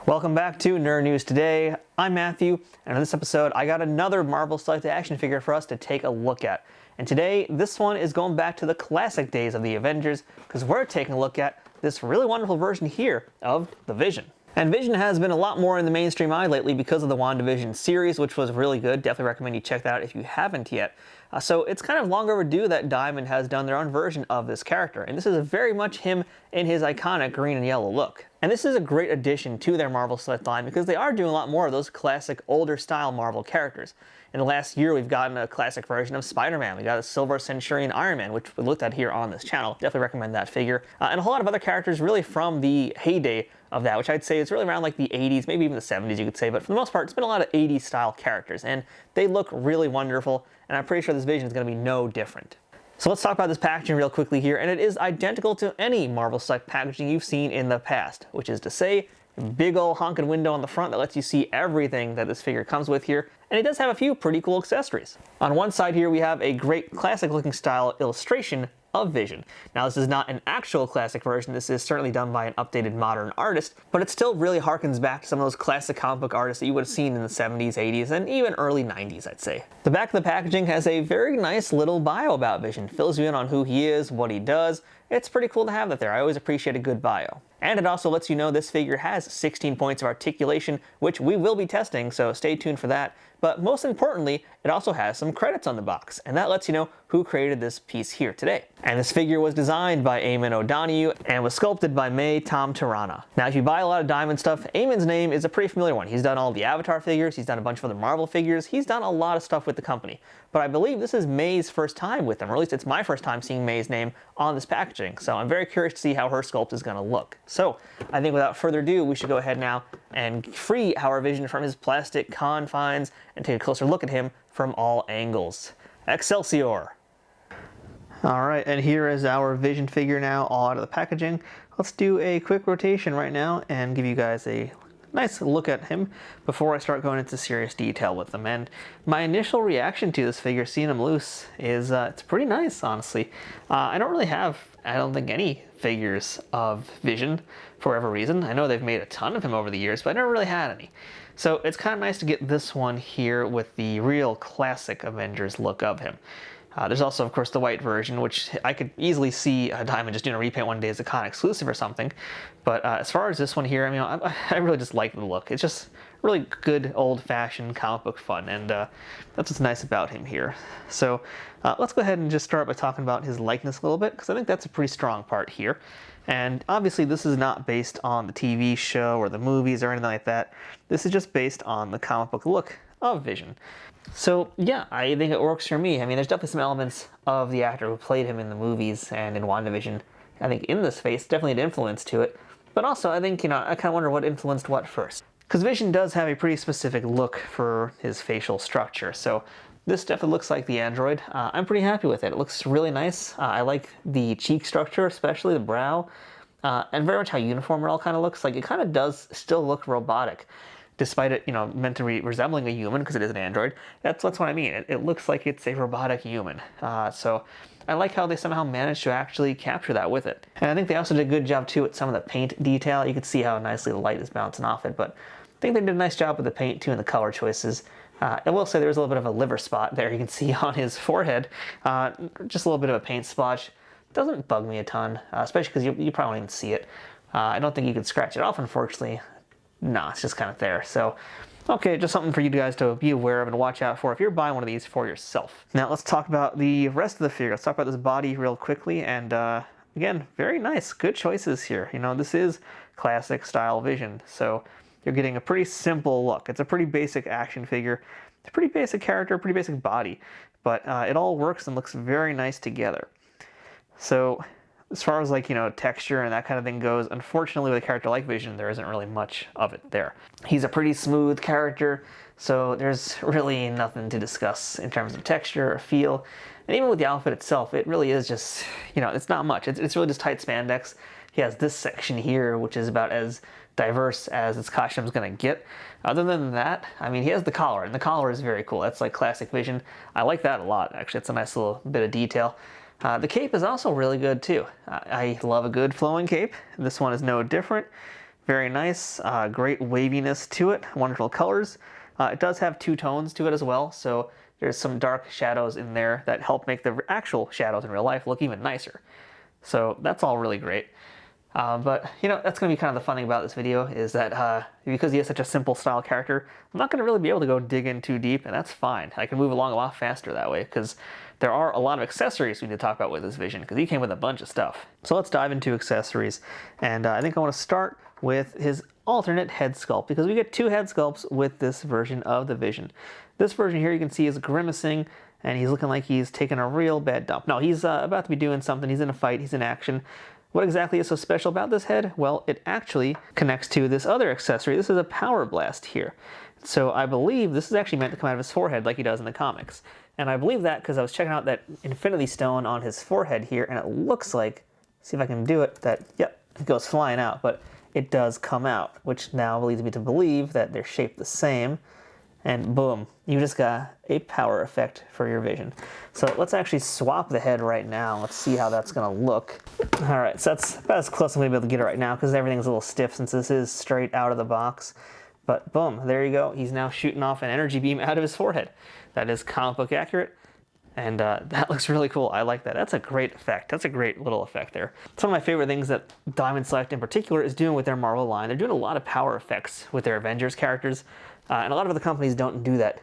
Welcome back to Nerd News Today. I'm Matthew, and in this episode, I got another Marvel Select action figure for us to take a look at. And today, this one is going back to the classic days of the Avengers, because we're taking a look at this really wonderful version here of the Vision. And Vision has been a lot more in the mainstream eye lately because of the WandaVision series, which was really good. Definitely recommend you check that out if you haven't yet. So it's kind of long overdue that Diamond has done their own version of this character, and this is very much him in his iconic green and yellow look. And this is a great addition to their Marvel Select line because they are doing a lot more of those classic older style Marvel characters. In the last year, we've gotten a classic version of Spider-Man. We got a Silver Centurion Iron Man, which we looked at here on this channel. Definitely recommend that figure. And a whole lot of other characters really from the heyday of that, which I'd say is really around like the 80s, maybe even the 70s you could say, but for the most part, it's been a lot of 80s style characters, and they look really wonderful, and I'm pretty sure this Vision is going to be no different. So let's talk about this packaging real quickly here, and it is identical to any Marvel Select packaging you've seen in the past, which is to say, a big old honking window on the front that lets you see everything that this figure comes with here, and it does have a few pretty cool accessories. On one side here we have a great classic looking style illustration of Vision. Now this is not an actual classic version, this is certainly done by an updated modern artist, but it still really harkens back to some of those classic comic book artists that you would have seen in the 70s, 80s, and even early 90s, I'd say. The back of the packaging has a very nice little bio about Vision, fills you in on who he is, what he does. It's pretty cool to have that there. I always appreciate a good bio. And it also lets you know this figure has 16 points of articulation, which we will be testing, so stay tuned for that. But most importantly, it also has some credits on the box, and that lets you know who created this piece here today. And this figure was designed by Eamon O'Donoghue and was sculpted by May Tom Tirana. Now, if you buy a lot of Diamond stuff, Eamon's name is a pretty familiar one. He's done all the Avatar figures, he's done a bunch of other Marvel figures, he's done a lot of stuff with the company. But I believe this is May's first time with them, or at least it's my first time seeing May's name on this packaging. So I'm very curious to see how her sculpt is going to look. So I think without further ado, we should go ahead now and free our Vision from his plastic confines and take a closer look at him from all angles. Excelsior! Alright, and here is our Vision figure now, all out of the packaging. Let's do a quick rotation right now and give you guys a nice look at him before I start going into serious detail with him. And my initial reaction to this figure, seeing him loose, is it's pretty nice, honestly. I don't really have, I don't think, any figures of Vision for whatever reason. I know they've made a ton of him over the years, but I never really had any. So it's kind of nice to get this one here with the real classic Avengers look of him. There's also, of course, the white version, which I could easily see Diamond just doing a repaint one day as a con exclusive or something. But as far as this one here, I mean, I really just like the look. It's just really good, old-fashioned comic book fun, and that's what's nice about him here. So let's go ahead and just start by talking about his likeness a little bit, because I think that's a pretty strong part here. And obviously this is not based on the TV show or the movies or anything like that. This is just based on the comic book look of Vision. So yeah, I think it works for me. I mean, there's definitely some elements of the actor who played him in the movies and in WandaVision, I think, in this face, definitely an influence to it. But also, I think, I kind of wonder what influenced what first. Because Vision does have a pretty specific look for his facial structure, so this definitely looks like the android. I'm pretty happy with it. It looks really nice. I like the cheek structure, especially the brow, and very much how uniform it all kind of looks. Like, it kind of does still look robotic, despite it, meant to be resembling a human because it is an android. That's what I mean. It looks like it's a robotic human. So I like how they somehow managed to actually capture that with it. And I think they also did a good job too with some of the paint detail. You can see how nicely the light is bouncing off it, but I think they did a nice job with the paint too and the color choices. I will say there's a little bit of a liver spot there you can see on his forehead. Just a little bit of a paint splotch. Doesn't bug me a ton, especially because you probably won't even see it. I don't think you could scratch it off, unfortunately. No, it's just kind of there. So, okay, just something for you guys to be aware of and watch out for if you're buying one of these for yourself. Now, let's talk about the rest of the figure. Let's talk about this body real quickly. And again, very nice. Good choices here. This is classic style Vision. So you're getting a pretty simple look. It's a pretty basic action figure. It's a pretty basic character, pretty basic body. But it all works and looks very nice together. So as far as texture and that kind of thing goes, unfortunately with a character like Vision, there isn't really much of it there. He's a pretty smooth character, so there's really nothing to discuss in terms of texture or feel. And even with the outfit itself, it really is just, it's not much. It's really just tight spandex. He has this section here, which is about as diverse as his costume's gonna get. Other than that, I mean, he has the collar, and the collar is very cool. That's like classic Vision. I like that a lot, actually. It's a nice little bit of detail. The cape is also really good too. I love a good flowing cape. This one is no different. Very nice, great waviness to it, wonderful colors. It does have two tones to it as well, so there's some dark shadows in there that help make the actual shadows in real life look even nicer. So that's all really great. But, you know, that's going to be kind of the fun thing about this video is that because he has such a simple style character, I'm not going to really be able to go dig in too deep, and that's fine. I can move along a lot faster that way because there are a lot of accessories we need to talk about with this Vision because he came with a bunch of stuff. So let's dive into accessories, and I think I want to start with his alternate head sculpt because we get two head sculpts with this version of the Vision. This version here you can see is grimacing, and he's looking like he's taking a real bad dump. No, he's about to be doing something. He's in a fight. He's in action. What exactly is so special about this head? Well, it actually connects to this other accessory. This is a power blast here. So I believe this is actually meant to come out of his forehead like he does in the comics. And I believe that because I was checking out that Infinity Stone on his forehead here, and it looks like, see if I can do it, that, yep, it goes flying out, but it does come out, which now leads me to believe that they're shaped the same. And boom, you just got a power effect for your Vision. So let's actually swap the head right now. Let's see how that's gonna look. All right, so that's about as close as I'm gonna be able to get it right now because everything's a little stiff since this is straight out of the box. But boom, there you go. He's now shooting off an energy beam out of his forehead. That is comic book accurate. And that looks really cool. I like that. That's a great effect. That's a great little effect there. It's one of my favorite things that Diamond Select in particular is doing with their Marvel line. They're doing a lot of power effects with their Avengers characters. And a lot of other companies don't do that.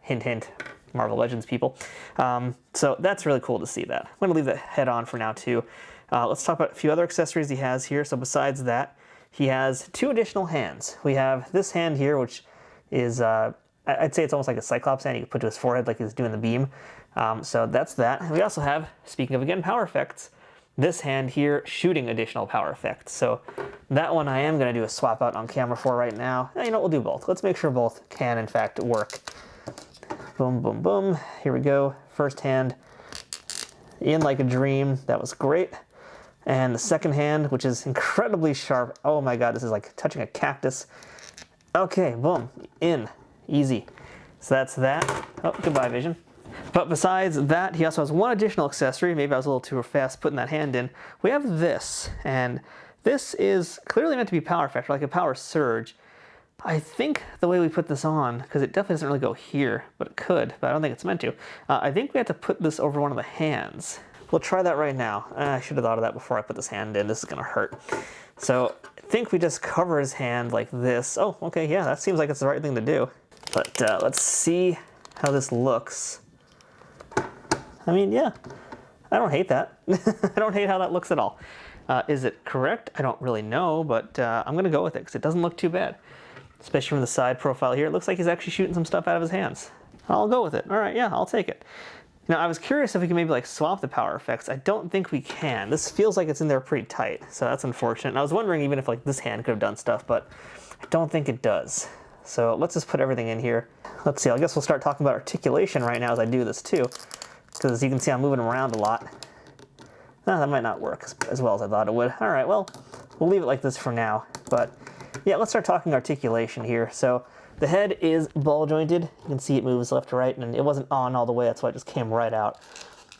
Hint, hint, Marvel Legends people. So that's really cool to see that. I'm going to leave the head on for now too. Let's talk about a few other accessories he has here. So besides that, he has two additional hands. We have this hand here, which is, I'd say it's almost like a Cyclops hand you can put to his forehead like he's doing the beam. So that's that. And we also have, speaking of again power effects, this hand here shooting additional power effects. So that one I am going to do a swap out on camera for right now. You know, we'll do both. Let's make sure both can in fact work. Boom, boom, boom. Here we go. First hand in like a dream. That was great. And the second hand, which is incredibly sharp. Oh my God, this is like touching a cactus. Okay, boom, in, easy. So that's that. Oh, goodbye, Vision. But besides that, he also has one additional accessory. Maybe I was a little too fast putting that hand in. We have this, and this is clearly meant to be power effect, like a power surge. I think the way we put this on, because it definitely doesn't really go here, but it could, but I don't think it's meant to. I think we have to put this over one of the hands. We'll try that right now. I should have thought of that before I put this hand in. This is gonna hurt. So I think we just cover his hand like this. Oh, okay, yeah, that seems like it's the right thing to do. But let's see how this looks. I mean, yeah, I don't hate that. I don't hate how that looks at all. Is it correct? I don't really know, but I'm gonna go with it because it doesn't look too bad. Especially from the side profile here. It looks like he's actually shooting some stuff out of his hands. I'll go with it. All right, yeah, I'll take it. Now, I was curious if we can maybe like swap the power effects. I don't think we can. This feels like it's in there pretty tight, so that's unfortunate. And I was wondering even if like this hand could have done stuff, but I don't think it does. So let's just put everything in here. Let's see, I guess we'll start talking about articulation right now as I do this too. Because as you can see, I'm moving around a lot. That might not work as well as I thought it would. All right, well, we'll leave it like this for now. But yeah, let's start talking articulation here. So the head is ball jointed. You can see it moves left to right, and it wasn't on all the way. That's why it just came right out.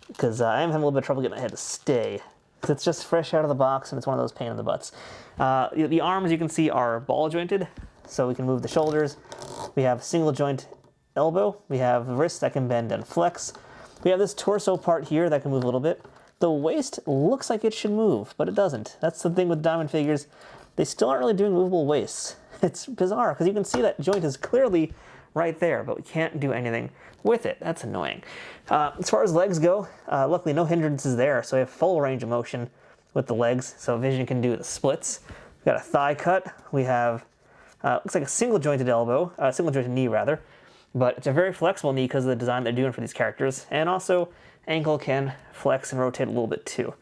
Because I am having a little bit of trouble getting my head to stay. Because it's just fresh out of the box, and it's one of those pain in the butts. The arms, you can see, are ball jointed. So we can move the shoulders. We have single joint elbow. We have the wrist that can bend and flex. We have this torso part here that can move a little bit. The waist looks like it should move, but it doesn't. That's the thing with Diamond figures. They still aren't really doing movable waists. It's bizarre, because you can see that joint is clearly right there, but we can't do anything with it. That's annoying. As far as legs go, luckily no hindrances there, so we have full range of motion with the legs, so Vision can do the splits. We've got a thigh cut. We have, looks like a single jointed elbow, single jointed knee rather, but it's a very flexible knee because of the design they're doing for these characters, and also ankle can flex and rotate a little bit too.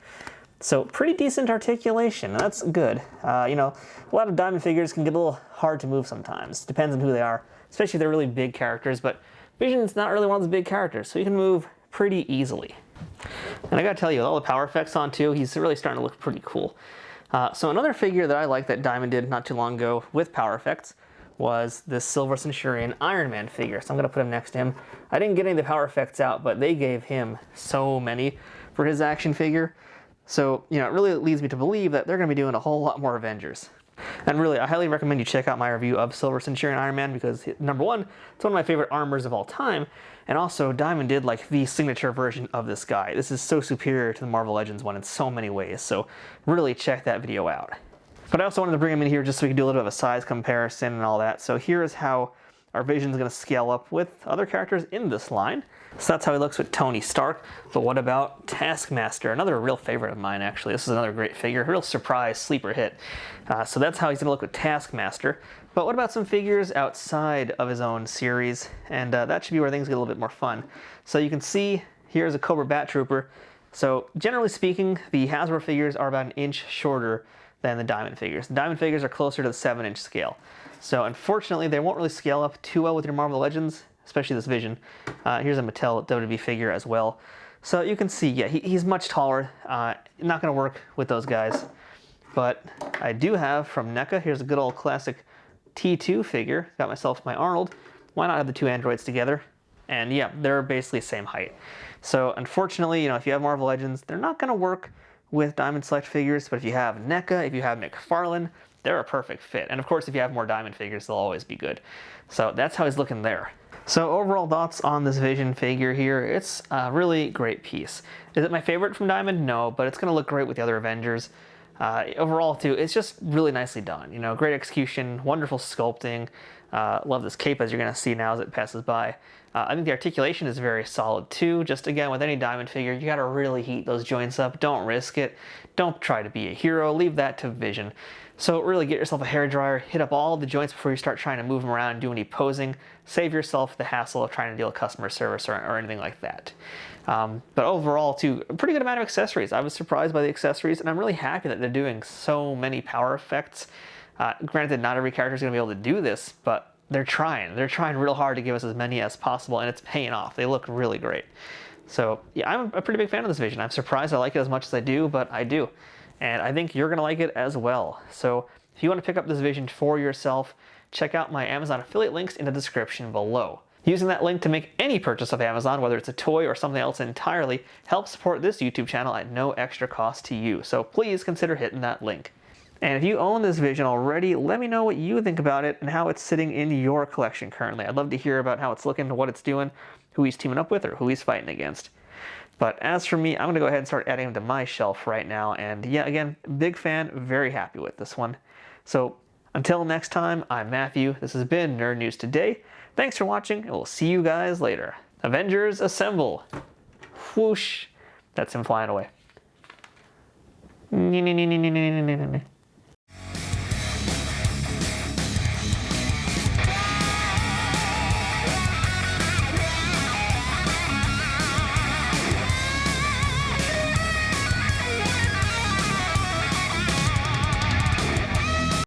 So pretty decent articulation, that's good. You know, a lot of Diamond figures can get a little hard to move sometimes. Depends on who they are, especially if they're really big characters, but Vision's not really one of those big characters, so he can move pretty easily. And I gotta tell you, with all the power effects on too, he's really starting to look pretty cool. So another figure that I like that Diamond did not too long ago with power effects was this Silver Centurion Iron Man figure. So I'm gonna put him next to him. I didn't get any of the power effects out, but they gave him so many for his action figure. So, you know, it really leads me to believe that they're gonna be doing a whole lot more Avengers. And really, I highly recommend you check out my review of Silver Centurion Iron Man because, number one, it's one of my favorite armors of all time, and also Diamond did like the signature version of this guy. This is so superior to the Marvel Legends one in so many ways, so really check that video out. But I also wanted to bring him in here just so we can do a little bit of a size comparison and all that. So here is how our Vision's going to scale up with other characters in this line. So that's how he looks with Tony Stark. But what about Taskmaster? Another real favorite of mine, actually. This is another great figure. Real surprise, sleeper hit. So that's how he's going to look with Taskmaster. But what about some figures outside of his own series? And that should be where things get a little bit more fun. So you can see here's a Cobra Bat Trooper. So generally speaking, the Hasbro figures are about an inch shorter than the Diamond figures. The Diamond figures are closer to the 7-inch scale. So unfortunately, they won't really scale up too well with your Marvel Legends, especially this Vision. Here's a Mattel WWE figure as well. So you can see, yeah, he's much taller. Not going to work with those guys. But I do have from NECA, here's a good old classic T2 figure. Got myself my Arnold. Why not have the two androids together? And yeah, they're basically the same height. So unfortunately, you know, if you have Marvel Legends, they're not going to work with Diamond Select figures, but if you have NECA, if you have McFarlane, they're a perfect fit. And of course, if you have more Diamond figures, they'll always be good. So that's how he's looking there. So overall thoughts on this Vision figure here, it's a really great piece. Is it my favorite from Diamond? No, but it's going to look great with the other Avengers. Overall too, it's just really nicely done. You know, great execution, wonderful sculpting. Love this cape, as you're going to see now as it passes by. I think the articulation is very solid too. Just again, with any Diamond figure, you got to really heat those joints up. Don't risk it. Don't try to be a hero. Leave that to Vision. So really get yourself a hairdryer, hit up all the joints before you start trying to move them around and do any posing. Save yourself the hassle of trying to deal with customer service or anything like that. But overall too, a pretty good amount of accessories. I was surprised by the accessories, and I'm really happy that they're doing so many power effects. Granted, not every character is going to be able to do this, but they're trying. They're trying real hard to give us as many as possible, and it's paying off. They look really great. So yeah, I'm a pretty big fan of this Vision. I'm surprised I like it as much as I do, but I do. And I think you're going to like it as well. So if you want to pick up this Vision for yourself, check out my Amazon affiliate links in the description below. Using that link to make any purchase of Amazon, whether it's a toy or something else entirely, helps support this YouTube channel at no extra cost to you. So please consider hitting that link. And if you own this Vision already, let me know what you think about it and how it's sitting in your collection currently. I'd love to hear about how it's looking, what it's doing, who he's teaming up with, or who he's fighting against. But as for me, I'm going to go ahead and start adding him to my shelf right now. And yeah, again, big fan, very happy with this one. So until next time, I'm Matthew. This has been Nerd News Today. Thanks for watching, and we'll see you guys later. Avengers Assemble. Whoosh. That's him flying away.